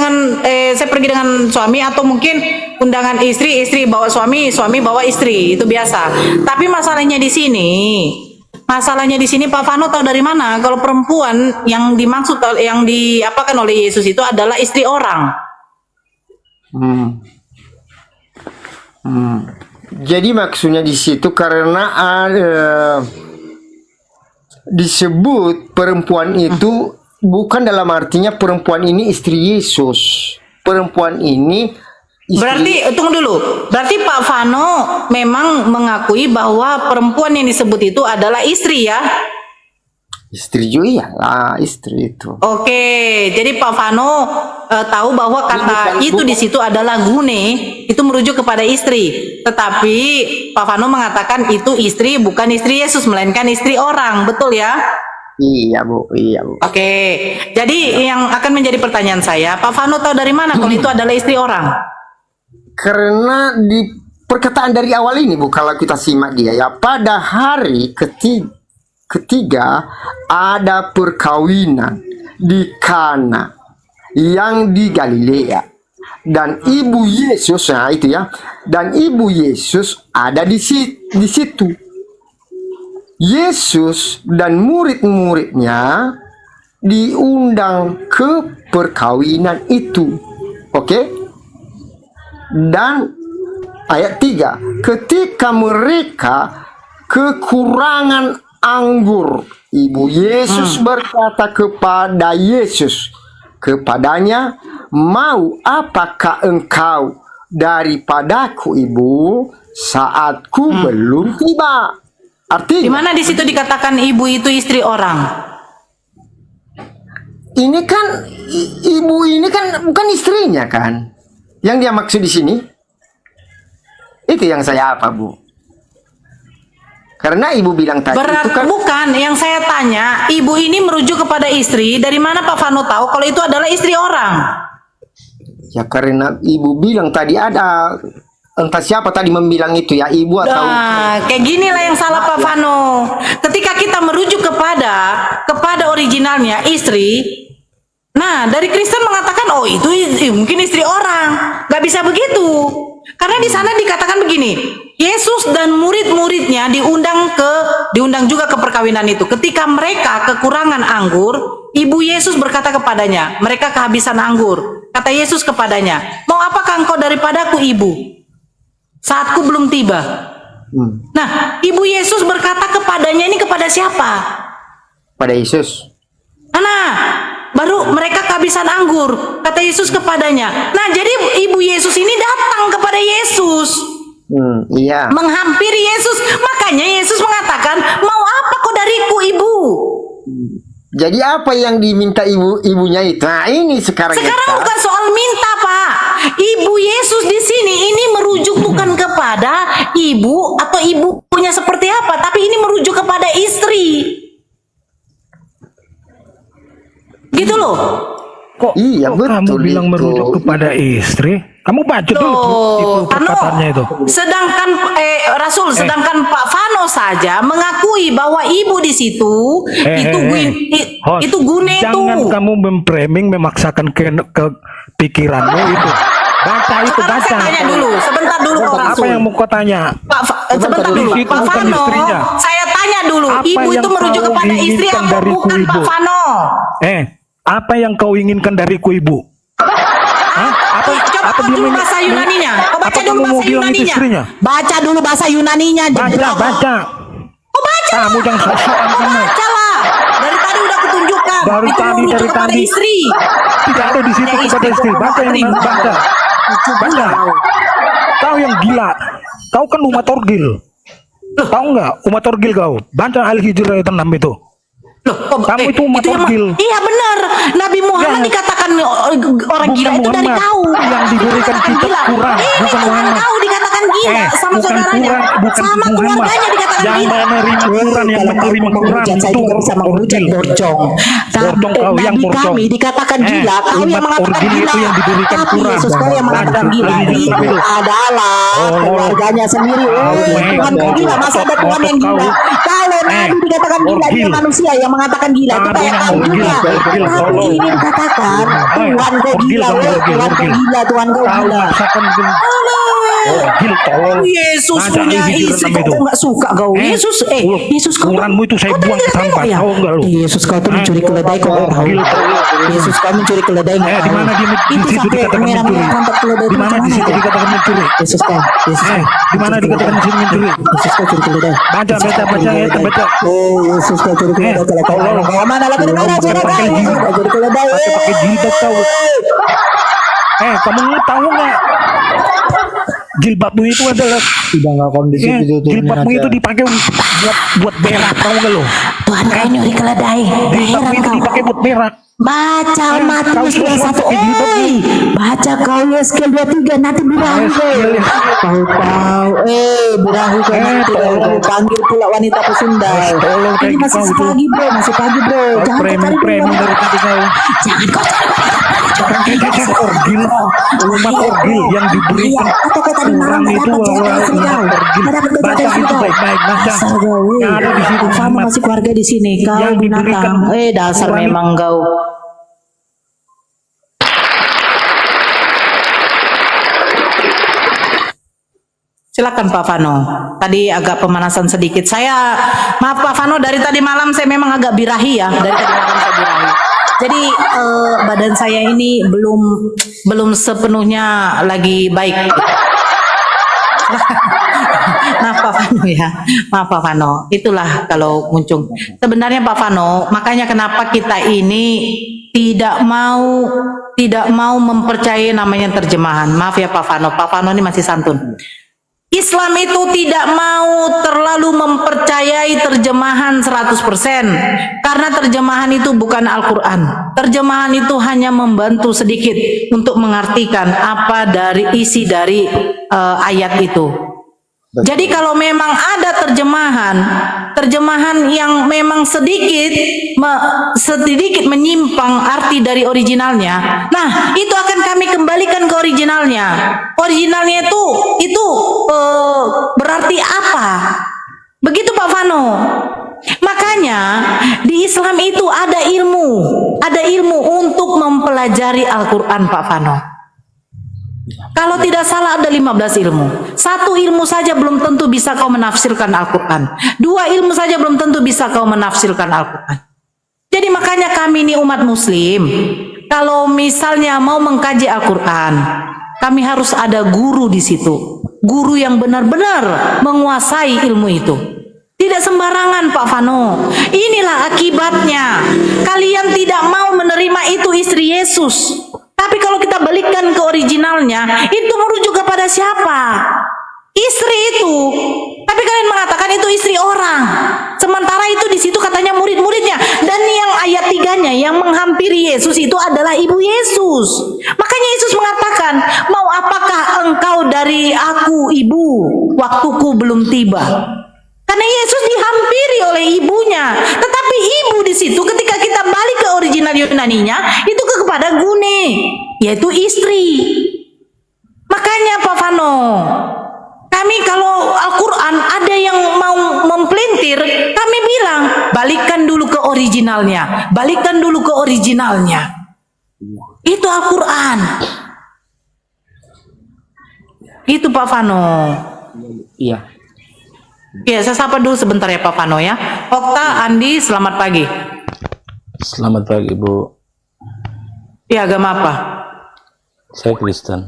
dengan suami, atau mungkin undangan istri bawa suami bawa istri, itu biasa. Tapi masalahnya di sini Pak Vano tahu dari mana kalau perempuan yang dimaksud, yang diapakan oleh Yesus itu adalah istri orang? Jadi maksudnya di situ karena disebut perempuan itu bukan dalam artinya perempuan ini istri Yesus. Perempuan ini Berarti tunggu dulu. Berarti Pak Vano memang mengakui bahwa perempuan yang disebut itu adalah istri ya? Istri juga lah, istri itu. Oke, jadi Pak Vano tahu bahwa kata itu di situ adalah gune, itu merujuk kepada istri. Tetapi Pak Vano mengatakan itu istri, bukan istri Yesus, melainkan istri orang, betul ya? Iya Bu, iya Bu. Oke, jadi yang akan menjadi pertanyaan saya, Pak Vano tahu dari mana kalau itu adalah istri orang? Karena di perkataan dari awal ini Bu, kalau kita simak dia ya, pada hari ketiga ada perkawinan di Kana yang di Galilea, dan ibu Yesus, nah itu ya, dan ibu Yesus ada di situ. Yesus dan murid-muridnya diundang ke perkawinan itu. Oke? Dan ayat 3, ketika mereka kekurangan anggur, ibu Yesus berkata kepada Yesus, kepadanya, mau apakah engkau daripadaku ibu, saatku belum tiba. Artinya, di mana di situ dikatakan ibu itu istri orang? Ini kan ibu ini kan bukan istrinya kan? Yang dia maksud di sini itu yang saya apa Bu? Karena ibu bilang tadi itu kan bukan yang saya tanya. Ibu ini merujuk kepada istri. Dari mana Pak Vano tahu kalau itu adalah istri orang? Ya karena ibu bilang tadi ada, entah siapa tadi membilang itu ya, ibu atau kayak ginilah yang salah Pak Vano. Ketika kita merujuk kepada originalnya istri, nah dari Kristen mengatakan oh itu mungkin istri orang. Gak bisa begitu. Karena di sana dikatakan begini, Yesus dan murid-muridnya diundang juga ke perkawinan itu. Ketika mereka kekurangan anggur, ibu Yesus berkata kepadanya, mereka kehabisan anggur. Kata Yesus kepadanya, mau apakah engkau daripadaku ibu? Saatku belum tiba. Nah, ibu Yesus berkata kepadanya, ini kepada siapa? pada Yesus. Nah, baru mereka kehabisan anggur. Kata Yesus kepadanya. Nah, jadi ibu Yesus ini datang kepada Yesus, Iya. menghampiri Yesus. Makanya Yesus mengatakan, mau apa kau dariku, ibu? Jadi apa yang diminta ibunya itu? Nah, ini sekarang Bukan soal minta, Pak. Ibu Yesus di sini ini merujuk bukan kepada ibu atau ibunya seperti apa, tapi ini merujuk kepada istri. Gitu loh. Iya, Kok kamu betul bilang itu. merujuk kepada istri? Kamu baca dulu itu perkataannya itu. Sedangkan Rasul, sedangkan Pak Fano saja mengakui bahwa ibu di situ Host, itu gune itu. jangan kamu memframing, memaksakan ke pikiranmu itu. Baca itu, Sekarang baca. saya tanya dulu, sebentar dulu Pak Apa Rasul. yang mau kau tanya? Sebentar dulu, Itu Pak bukan Fano. istrinya. Saya tanya dulu, Apa ibu yang itu merujuk kau kepada istri inginkan atau dariku, bukan, ibu? Pak Fano? Apa yang kau inginkan dariku, ibu? Hah? Coba dulu bahasa Yunaninya. Kau baca dulu bahasa Yunaninya. Istrinya? Baca dulu bahasa Yunaninya. Baca. Oh, baca. Kamu jangan sok-sokan kamu. Baca lah. Dari tadi udah kutunjukkan. Dari Itu tadi, merujuk dari kepada tadi. istri. Tidak ada di situ Ya, kepada istri. Baca yang istri. baca. Baca. Kau yang gila. Kau kan umat orgil. Tahu nggak umat orgil kau? Baca Al-Hijr ayat 6 itu. Loh, Kamu itu umat yang orgil. iya benar. Nabi Muhammad dikatakan orang gila itu dari Muhammad. kau. Yang diberikan Dikatakan kitab gila. Quran, Ini bukan Tuhan Muhammad. kau dikatakan gila sama bukan saudaranya. Quran, bukan Sama Muhammad. keluarganya dikatakan Yang gila. menerima Quran, yang menerima Quran Saya itu juga bisa menghujat orgil. borjong. Borjong kau yang Nabi borjong. kami dikatakan gila, kau yang umat mengatakan orgil gila. itu yang diberikan Tapi Quran. Yesus kau yang mengatakan Lanjut, gila. lanjut, Itu lanjut. adalah keluarganya sendiri. Tuhan kau gila, masa ada Tuhan yang gila? Kalau Nabi dikatakan gila, dia manusia yang mengatakan gila. Itu kayak kau juga. Tapi ini dikatakan Tuhan kau gila, Tuhan kau gila, Tuhan kau gila. Orgil tolol. Yesus Baca punya Al-Hijr istri, 6 itu. kau nggak suka kau? Yesus, Yesus kau Quranmu itu saya buang ke sampah. Tahu nggak lu? Yesus kau tuh mencuri keledai, kau nggak tahu? Orgil tolol. Yesus kau mencuri keledai, nggak Di tahu? mana dia di Itu situ sampai dikatakan merah mencuri? kontak keledai Di itu mana di macam situ mana? dikatakan mencuri? Yesus kau, Di mana dikatakan di sini mencuri? Yesus kau curi keledai. Baca ayat, baca. Oh, Yesus kau curi keledai. Kalau kau tolol. kau mana lah kau mana curi Pakai keledai? Curi keledai. Pakai jilbab kau. Kamu tahu nggak? Jilbabmu itu adalah Sudah nggak kondisi jilbabmu itu dipakai buat berak, tahu nggak lo? Tuhan kau nyuri keledai. Jilbabmu Heran itu kau. dipakai buat berak. Baca Matius kau 21. pakai jilbab lu. Baca kau Yeskel 23 nanti birahi kau. Tahu-tahu birahi kau nanti kau panggil pula wanita pesundal. Tolong Ini kayak masih kau itu. pagi bro, masih pagi bro. Jangan kau cari Premi dulu dari tadi kau. Jangan kau cari Kayak orgil, umat orgil yang diberikan Iya, atau kau tadi malam Quran nggak itu dapat jatah orang istri kau. orgil. Nggak dapat jatah Baca istri itu kau. baik-baik, baca. Asal kau, Yang ada di situ kamu Muhammad. masih keluarga di sini. Kau Yang diberikan binatang. Dasar Quran memang kau. Silakan Pak Fano. Tadi agak pemanasan sedikit. Maaf Pak Fano, dari tadi malam saya memang agak birahi ya. Dari tadi malam saya birahi. Jadi badan saya ini belum sepenuhnya lagi baik. Maaf Pak Fano ya. Maaf Pak Fano. Itulah kalau muncul. Sebenarnya Pak Fano, makanya kenapa kita ini tidak mau mempercayai namanya terjemahan. Maaf ya Pak Fano. Pak Fano ini masih santun. Islam itu tidak mau terlalu mempercayai terjemahan 100% karena terjemahan itu bukan Al-Quran. Terjemahan itu hanya membantu sedikit untuk mengartikan apa dari isi dari ayat itu. Jadi kalau memang ada terjemahan yang memang sedikit menyimpang arti dari originalnya, nah itu akan kami kembalikan ke originalnya. Originalnya itu berarti apa? Begitu Pak Fano. Makanya di Islam itu ada ilmu untuk mempelajari Al-Quran Pak Fano. Kalau tidak salah ada 15 ilmu. Satu ilmu saja belum tentu bisa kau menafsirkan Al-Quran. Dua ilmu saja belum tentu bisa kau menafsirkan Al-Quran. Jadi makanya kami ini umat muslim, kalau misalnya mau mengkaji Al-Quran, kami harus ada guru di situ. Guru yang benar-benar menguasai ilmu itu. Tidak sembarangan Pak Vano. Inilah akibatnya. Kalian tidak mau menerima itu istri Yesus. Tapi kalau kita balikkan ke originalnya, itu merujuk kepada siapa? Istri itu. Tapi kalian mengatakan itu istri orang. Sementara itu di situ katanya murid-muridnya. Dan yang ayat 3-nya yang menghampiri Yesus itu adalah ibu Yesus. Makanya Yesus mengatakan, mau apakah engkau dari aku ibu? Waktuku belum tiba. Karena Yesus dihampiri oleh ibunya. Tetapi ibu di situ ketika kita balik ke original Yunaninya itu kepada gune, yaitu istri. Makanya Pak Vano, kami kalau Al-Quran ada yang mau mempelintir, kami bilang balikkan dulu ke originalnya, balikkan dulu ke originalnya. Itu Al-Quran. Itu Pak Vano. Iya. Ya, saya sapa dulu sebentar ya Pak Vano ya. Okta, Andi, selamat pagi. Selamat pagi Bu. Ya, agama apa? Saya Kristen.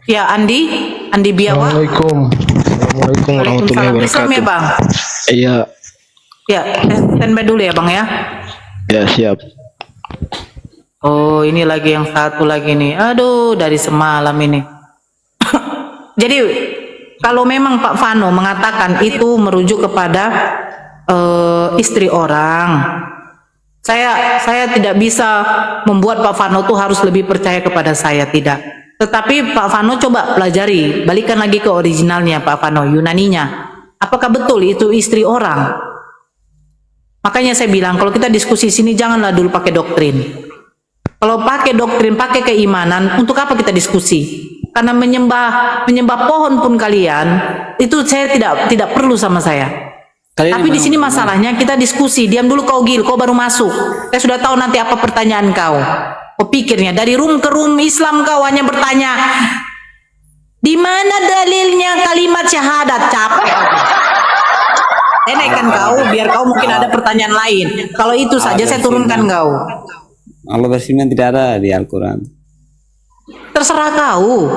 Ya, Andi Biawa. Assalamualaikum. Assalamualaikum warahmatullahi Waalaikumsalam. Islam wabarakatuh. ya Bang? Iya. Ya, standby dulu ya Bang ya. Ya siap. Oh, ini lagi yang satu lagi nih. Aduh, dari semalam ini. Jadi, kalau memang Pak Vano mengatakan itu merujuk kepada istri orang, saya tidak bisa membuat Pak Vano tuh harus lebih percaya kepada saya, tidak. Tetapi Pak Vano coba pelajari, balikan lagi ke originalnya Pak Vano, Yunaninya. Apakah betul itu istri orang? Makanya saya bilang kalau kita diskusi sini janganlah dulu pakai doktrin. Kalau pakai doktrin, pakai keimanan, untuk apa kita diskusi? Karena menyembah pohon pun kalian itu saya tidak perlu sama saya. Tapi di sini masalahnya kita diskusi. Diam dulu kau Gil, kau baru masuk. Saya sudah tahu nanti apa pertanyaan kau. Kau pikirnya dari room ke room Islam kau hanya bertanya, di mana dalilnya kalimat syahadat? Capek. Saya naikkan kau biar kau mungkin ada pertanyaan lain. Kalau itu saja saya turunkan kau. Allah berfirman tidak ada di Al-Quran. Terserah kau.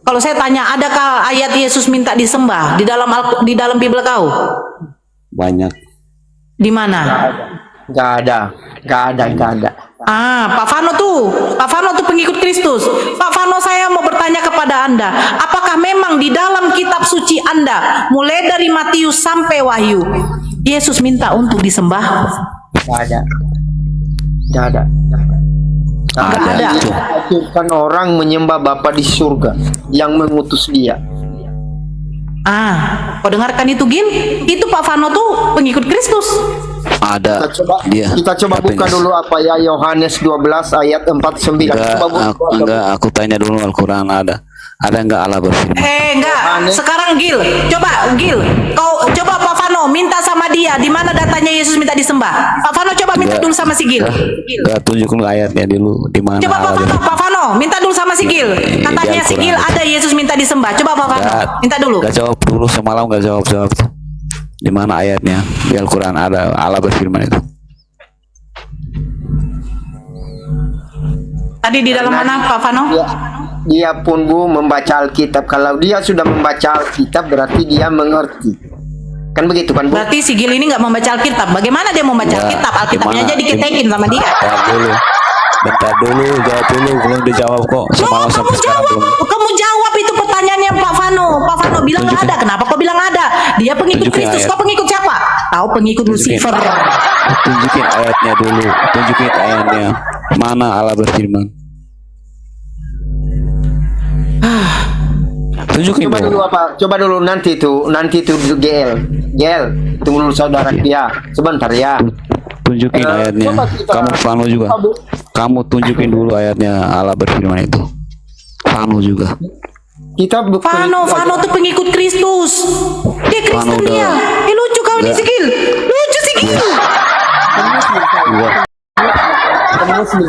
Kalau saya tanya, adakah ayat Yesus minta disembah di dalam Bible kau? Banyak. Di mana? Gak ada. Pak Vano tuh pengikut Kristus. Pak Vano, saya mau bertanya kepada Anda, apakah memang di dalam kitab suci Anda, mulai dari Matius sampai Wahyu, Yesus minta untuk disembah? Gak ada. Kan orang menyembah Bapa di surga yang mengutus dia. Kau dengarkan itu Gil? Itu Pak Vano tuh pengikut Kristus. Ada. Kita coba buka dulu apa ya, Yohanes 12 ayat 49. Enggak, aku tanya dulu Al-Quran ada. Ada enggak Allah berfirman? Enggak. Sekarang Gil, kau coba Pak Vano minta sama dia di mana datanya Yesus minta disembah. Pak Vano coba minta dulu sama si Gil. Enggak, tunjukin ayatnya dulu di mana. Coba Pak Vano minta dulu sama si Gil. Katanya si Gil ada Yesus minta disembah. Coba Pak Vano minta dulu. Enggak jawab dulu, semalam enggak jawab. Di mana ayatnya? Di Al-Quran ada Allah berfirman itu. Tadi di dalam mana Pak Vano? Dia pun Bu membaca Alkitab. Kalau dia sudah membaca Alkitab berarti dia mengerti. Kan begitu kan Bu? Berarti si Gil ini nggak membaca Alkitab. Bagaimana dia membaca Alkitab? Alkitabnya aja diketekin sama dia. Bentar dulu, jawab dulu. Belum dijawab kok. Semalam sampai sekarang belum. Kamu jawab itu pertanyaannya Pak Vano. Pak Vano bilang nggak ada. Kenapa kau bilang ada? Dia pengikut Kristus. Kau pengikut siapa? Tahu pengikut Lucifer. Tunjukin ayatnya dulu. Tunjukin ayatnya. Mana Allah berfirman? Tunjukin Coba dulu apa? Coba dulu nanti itu GL, tunggu dulu saudara dia. Sebentar ya. Tunjukin ayatnya. Kamu Vano juga. Kamu tunjukin dulu ayatnya Allah berfirman itu. Vano juga. Vano tuh pengikut Kristus. Dia Kristen dia. Lucu kau nih Sigil. Lucu Sigil.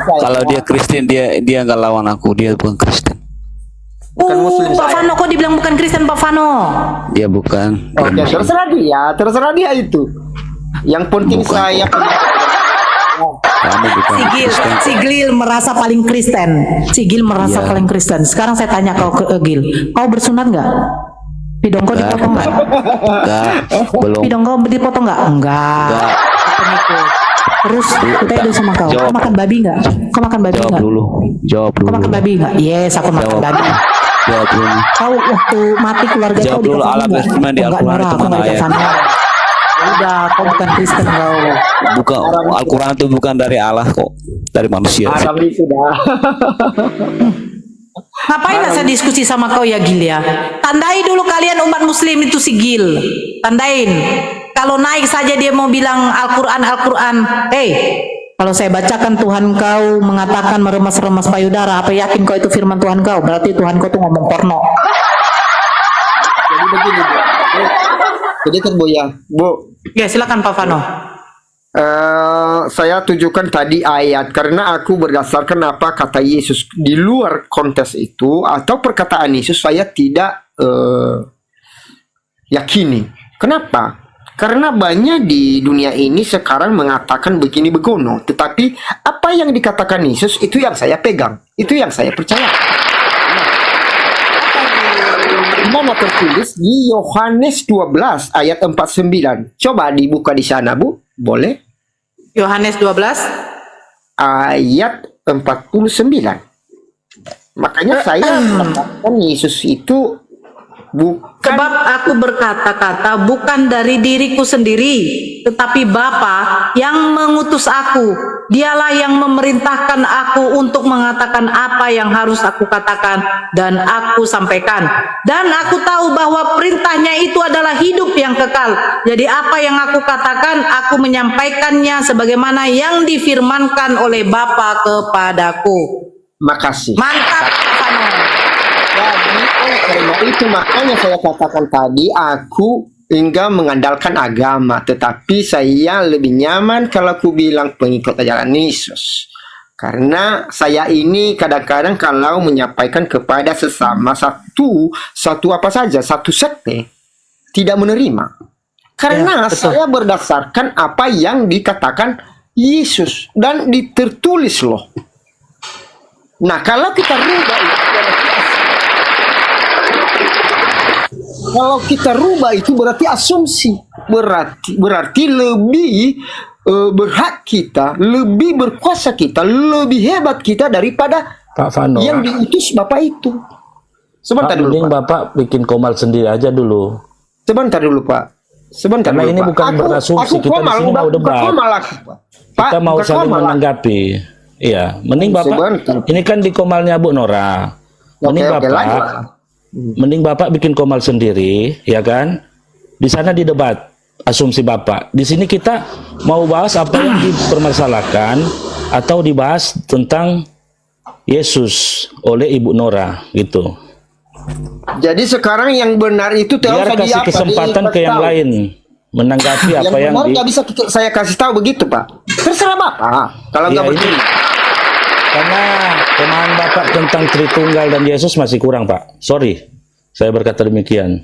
Kalau dia Kristen dia nggak lawan aku. Dia bukan Kristen. Pak Vano kok dibilang bukan Kristen Pak Vano? Dia bukan. Oke, terserah dia itu. Yang penting saya. Sigil merasa paling Kristen. Sigil merasa paling Kristen. Sekarang saya tanya kau ke Gil, kau bersunat nggak? Pidongko dipotong nggak? Enggak, belum. Pidongko dipotong nggak? Enggak. Enggak. Apa itu? Terus kita itu sama kau. Kau makan babi nggak? Kau makan babi Jawab nggak? dulu. Jawab Kau dulu. makan babi nggak? Yes, aku makan Jawab. babi. Jawab dulu. Kau waktu mati keluarga Jawab kau dulu, dikasih Allah nggak? berfirman di Enggak, Al-Quran Nora, itu aku mana nggak dikasih ayat? nggak. Udah, kau bukan Kristen kau. Bukan, Al-Quran itu bukan dari Allah kok, dari manusia. Haram itu dah. Ngapain lah saya diskusi sama kau ya Gil ya? Tandai dulu kalian umat muslim itu si Gil. Tandain. Kalau naik saja dia mau bilang Al-Quran, Al-Quran. Kalau saya bacakan Tuhan kau mengatakan meremas-remas payudara, apa yakin kau itu firman Tuhan kau? Berarti Tuhan kau tuh ngomong porno. Jadi begini, Bu. Jadi terboyang, Bu. Ya silakan Pak Fano. Saya tujukan tadi ayat karena aku berdasarkan apa kata Yesus di luar konteks itu atau perkataan Yesus saya tidak yakini. Kenapa? Karena banyak di dunia ini sekarang mengatakan begini begono, tetapi apa yang dikatakan Yesus itu yang saya pegang, itu yang saya percaya. Mana tertulis di Yohanes 12 ayat 49. Coba dibuka di sana, Bu. Boleh? Yohanes 12 ayat 49. Makanya saya mengatakan Yesus itu bukan, sebab aku berkata-kata bukan dari diriku sendiri, tetapi Bapa yang mengutus aku. Dialah yang memerintahkan aku untuk mengatakan apa yang harus aku katakan dan aku sampaikan. Dan aku tahu bahwa perintahnya itu adalah hidup yang kekal. Jadi apa yang aku katakan, aku menyampaikannya sebagaimana yang difirmankan oleh Bapa kepadaku. Makasih. Mantap, Fano. Jadi karena itu makanya saya katakan tadi aku enggak mengandalkan agama, tetapi saya lebih nyaman kalau aku bilang pengikut ajaran Yesus. Karena saya ini kadang-kadang kalau menyampaikan kepada sesama satu apa saja, satu sekte tidak menerima. Karena saya berdasarkan apa yang dikatakan Yesus dan tertulis loh. Nah, kalau kita rubah itu berarti asumsi, berarti lebih berhak kita, lebih berkuasa kita, lebih hebat kita daripada Pak Fano. yang diutus Bapak itu. Sebentar Pak, dulu, mending Pak. Bapak bikin komal sendiri aja dulu. Sebentar dulu, Pak. Sebentar Karena dulu, ini Pak. bukan berasumsi, kita di sini mau debat. Kita mau saling menanggapi. Iya, mending Bapak. Ini kan di komalnya Bu Nora. Mending mending Bapak bikin komal sendiri, ya kan? Di sana didebat asumsi Bapak. Di sini kita mau bahas apa yang dipermasalahkan atau dibahas tentang Yesus oleh Ibu Nora gitu. Jadi sekarang yang benar itu Biar kasih kesempatan ke yang lain menanggapi apa yang nggak bisa saya kasih tahu begitu, Pak. Terserah Bapak. Kalau nggak begini. Karena pemahaman Bapak tentang Tritunggal dan Yesus masih kurang, Pak. Sorry, saya berkata demikian.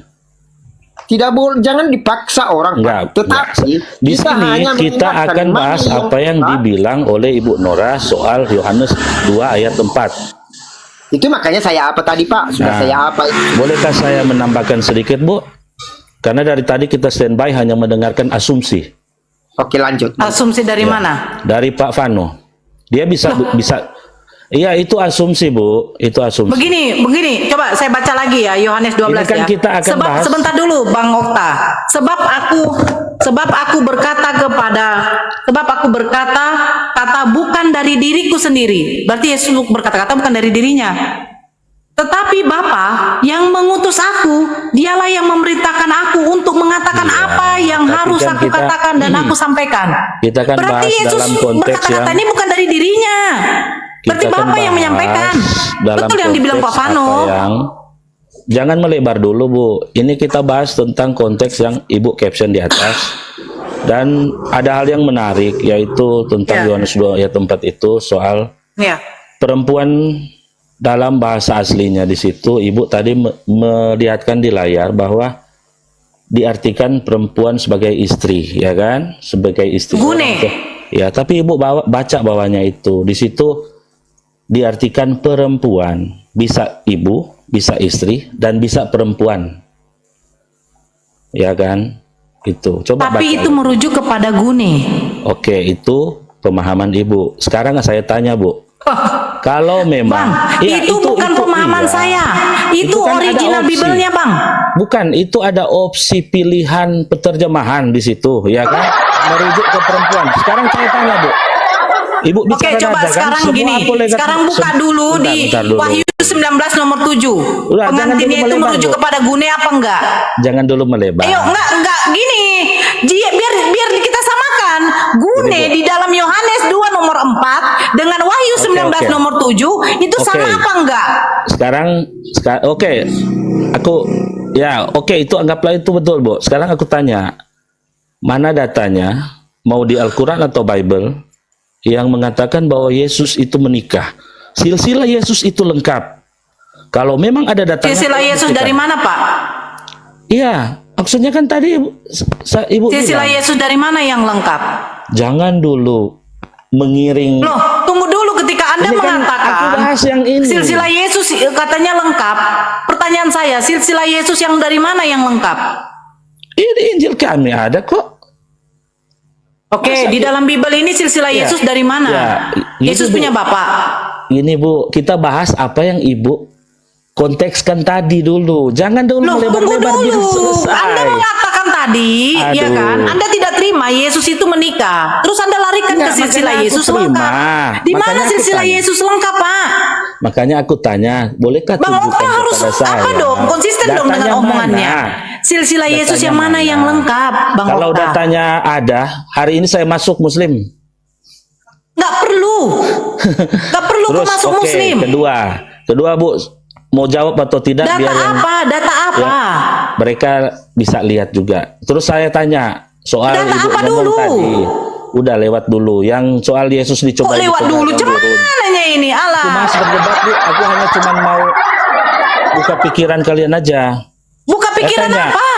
Tidak boleh, jangan dipaksa orang. Enggak, Tetapi di sini kita akan bahas apa yang dibilang oleh Ibu Nora soal Yohanes 2 ayat 4. Itu makanya saya apa tadi, Pak? Sudah saya apa itu. Bolehkah saya menambahkan sedikit, Bu? Karena dari tadi kita standby hanya mendengarkan asumsi. Oke, lanjut. Asumsi dari mana? Dari Pak Fano. Dia bisa. Iya, itu asumsi, Bu. Itu asumsi. Begini, coba saya baca lagi ya Yohanes 12 Ini kan ya. kita akan bahas. Sebentar dulu Bang Okta. Sebab aku berkata kata bukan dari diriku sendiri. Berarti Yesus berkata-kata bukan dari dirinya. Tetapi Bapa yang mengutus aku, dialah yang memerintahkan aku untuk mengatakan apa yang harus kan aku katakan dan aku sampaikan. Kita kan Berarti bahas Yesus dalam konteks berkata-kata ini bukan dari dirinya. Berarti Kita kan Bapak yang bahas menyampaikan. dalam Betul yang dibilang Pak konteks Fano. apa jangan melebar dulu, Bu. Ini kita bahas tentang konteks yang Ibu caption di atas. Dan ada hal yang menarik, yaitu tentang Yohanes 2 ayat 4 itu soal perempuan dalam bahasa aslinya. Di situ Ibu tadi melihatkan di layar bahwa diartikan perempuan sebagai istri, ya kan? Sebagai istri. Ya, tapi Ibu baca bawahnya itu. Di situ diartikan perempuan, bisa ibu, bisa istri, dan bisa perempuan. ya kan? Itu coba Tapi baca itu lagi. merujuk kepada Gune. Oke, itu pemahaman Ibu. Sekarang saya tanya, Bu. Kalau memang Bang, ya, itu bukan pemahaman iya. saya. Itu kan ada original opsi. Bibelnya, Bang. Bukan, itu ada opsi pilihan penerjemahan di situ, ya kan? Merujuk ke perempuan. Sekarang saya tanya, Bu. Ibu Oke, bicara coba aja, kan? sekarang Semua gini. boleh kata- Sekarang buka dulu Bentar, di bentar dulu. Wahyu 19 nomor 7. Udah, jangan Pengantinnya dulu itu melebar, merujuk Bu. kepada Gune apa enggak? Jangan dulu melebar. Ayo, enggak gini. Biar kita samakan. Gune Gini, Bu. di dalam Yohanes 2 nomor 4 dengan Wahyu 19 oke. nomor 7 itu Oke. sama apa enggak? Sekarang oke. Aku ya, oke, itu anggaplah itu betul, Bu. Sekarang aku tanya, mana datanya, mau di Al-Qur'an atau Bible, yang mengatakan bahwa Yesus itu menikah? Silsilah Yesus itu lengkap. Kalau memang ada datanya, Silsilah Yesus buktikan. dari mana, Pak? Iya, maksudnya kan tadi Ibu Silsilah bilang, Yesus dari mana yang lengkap? jangan dulu mengiring. Loh, tunggu dulu ketika Anda Ini kan mengatakan aku bahas yang ini. silsilah Yesus katanya lengkap. Pertanyaan saya, silsilah Yesus yang dari mana yang lengkap? Ini Injil kami ada kok. Oke, di dalam Bible ini silsilah Ya, Yesus dari mana? ya, ini, Yesus Bu. punya bapak. Ini, Bu, kita bahas apa yang Ibu kontekskan tadi dulu. Jangan dulu Loh, tunggu melebar-lebar biar dulu. selesai. Anda mengatakan tadi, ya Aduh. kan? Anda tidak terima Yesus itu menikah. Terus Anda larikan Enggak, ke silsilah makanya aku Yesus terima. lengkap. Di mana Makanya aku silsilah tanya. Yesus lengkap, Pak? Makanya aku tanya, bolehkah Bang tunjukkan Okta harus kepada saya? apa dong? Konsisten dong dengan Datanya omongannya. mana? Silsilah Yesus Datanya yang mana yang lengkap, Bang Kalau Okta? datanya ada, hari ini saya masuk Muslim. Nggak perlu. Nggak perlu Terus, masuk oke, Muslim. kedua, Bu, mau jawab atau tidak? Data biar yang apa? Data apa? ya, mereka bisa lihat juga. Terus saya tanya soal Data Ibu apa ngomong dulu? tadi. Udah lewat dulu. Yang soal Yesus Kok dicoba lewat dulu? Cemananya ini? Aku Alah. mas berdebat, Bu. Aku hanya cuma mau buka pikiran kalian aja. Buka pikiran Saya tanya, apa?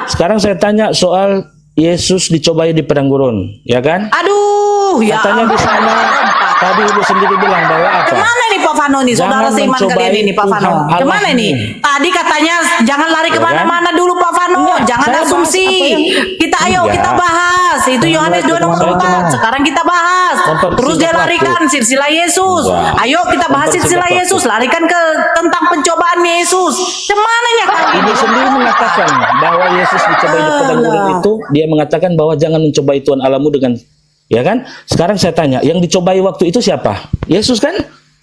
Sekarang saya tanya soal Yesus dicobai di padang gurun, ya kan? Aduh, ya Katanya di ampun. sana tadi Ibu sendiri bilang bahwa apa? Kemana nih Pak Fano nih? Saudara Jangan seiman mencobai kalian ini Pak Tuhan Fano. Allahmu. Kemana nih? Tadi katanya jangan lari Ya kemana-mana dulu Pak Fano. Enggak, Jangan saya bahas asumsi. apa yang- Kita ayo Enggak. kita bahas. Itu Enggak, Yohanes 2 nomor saya 4. cuma Sekarang kita bahas. mempersingkat Terus dia larikan waktu. silsilah Yesus. Enggak. Ayo kita bahas Mempersingkat silsilah waktu. Yesus. Larikan ke tentang pencobaan Yesus. Kemananya kali Ibu ini? sendiri mengatakan bahwa Yesus dicobai di padang gurun itu, dia mengatakan bahwa jangan mencobai Tuhan Allahmu dengan, ya kan? Sekarang saya tanya, yang dicobai waktu itu siapa? Yesus kan?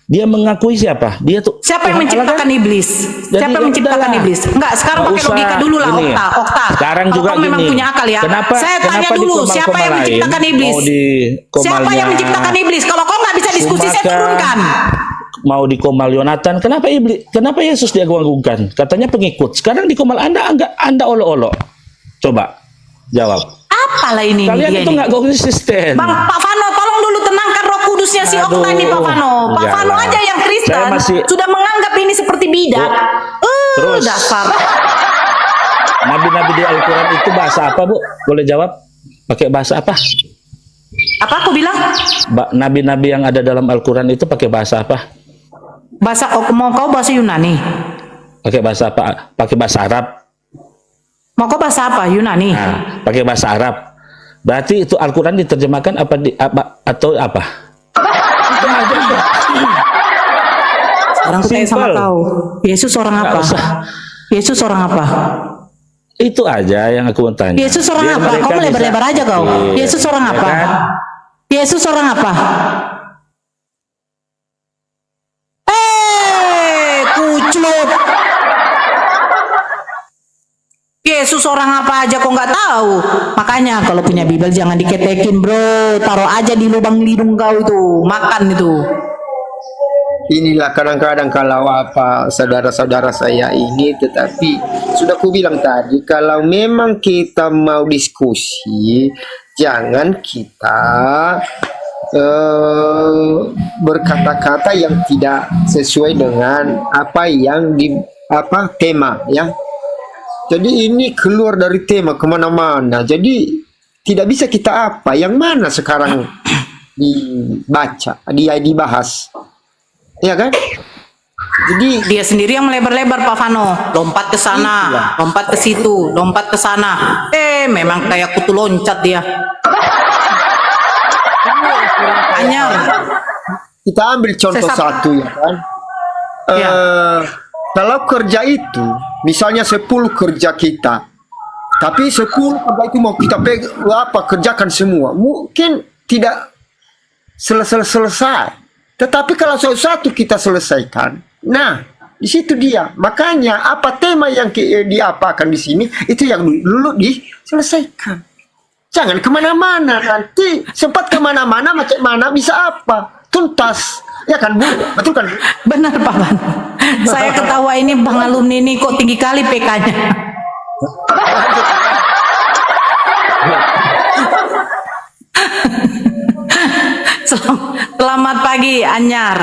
Dia mengakui siapa? Dia tuh Siapa yang Tuhan Allah menciptakan kan? iblis? Jadi Siapa yang ya menciptakan udahlah. iblis? Enggak, sekarang Nggak pakai usah logika dulu lah, gini. Okta. Sekarang Kalau juga kau memang gini. punya akal ya. Saya tanya kenapa dulu, di siapa yang komal-komal menciptakan lain iblis? mau di Siapa yang komalnya menciptakan iblis? Kalau kau nggak bisa diskusi, saya Sumaka, turunkan. mau di komal Yonatan, kenapa iblis? Kenapa Yesus diagung-agungkan? Katanya pengikut. Sekarang di komal Anda olok-olok. Coba jawab. Apalah ini Kalian dia itu ini? nggak konsisten. Bang Pak Fano, tolong dulu tenangkan Roh Kudusnya si Okta ini Pak Fano. Pak enggak Fano lah. aja yang Kristen Saya masih- sudah menganggap ini seperti bidat. Terus. Dasar. Nabi-nabi di Al-Quran itu bahasa apa, Bu? Boleh jawab? Pakai bahasa apa? Apa aku bilang? Nabi-nabi yang ada dalam Al-Quran itu pakai bahasa apa? Bahasa mau kau bahasa Yunani? Pakai bahasa apa? Pakai bahasa Arab. Mau kau bahasa apa? Yunani. Nah, pakai bahasa Arab. Berarti itu Al-Quran diterjemahkan atau apa? Itu aja. Sekarang aku tanya sama Simple. kau. Yesus orang Nggak apa? usah. Yesus orang apa? Itu aja yang aku mau tanya. Yesus orang Biar apa? mereka Kau melebar-lebar bisa- aja kau. Iya, Yesus orang ya apa? kan? Yesus orang apa? Kucluk. Yesus orang apa aja kok nggak tahu. Makanya kalau punya Bible jangan diketekin bro. Taruh aja di lubang hidung kau itu. Makan itu. Inilah kadang-kadang kalau apa saudara-saudara saya ini, tetapi sudah ku bilang tadi, kalau memang kita mau diskusi, jangan kita berkata-kata yang tidak sesuai dengan apa yang di tema ya. Jadi ini keluar dari tema kemana-mana. Jadi tidak bisa kita apa yang mana sekarang dibahas. Ya kan? Jadi Dia sendiri yang melebar-lebar Pak Vano, lompat ke sana, lompat ke situ, lompat ke sana. Memang kayak kutu loncat dia. Anyar. kita ambil contoh satu ya kan. Kalau kerja itu misalnya 10 kerja kita, tapi 10 kerja itu mau kita kerjakan semua, mungkin tidak selesai. Tetapi kalau satu kita selesaikan, nah di situ dia. Makanya apa tema yang diapakan di sini itu yang dulu diselesaikan. Jangan kemana-mana, nanti sempat kemana-mana macam mana bisa apa tuntas, ya kan Bu? Betul kan? Benar Pak Van. Saya ketawa ini Bang alumni ini kok tinggi kali PK-nya. Selamat pagi Anyar.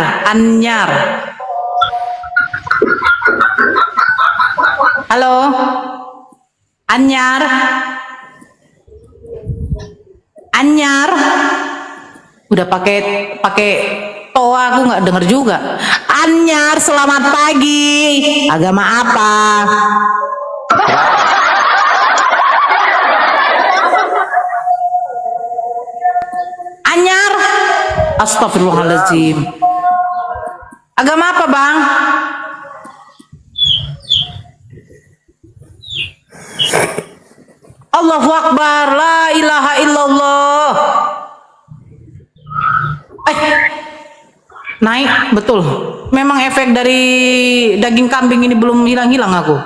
Halo. Anyar. Udah pakai toa aku nggak denger juga. Anyar, selamat pagi. Agama apa? Anyar. Astagfirullahaladzim. Agama apa Bang? Allahu Akbar, la ilaha illallah. Naik, betul. Memang efek dari daging kambing ini belum hilang-hilang aku.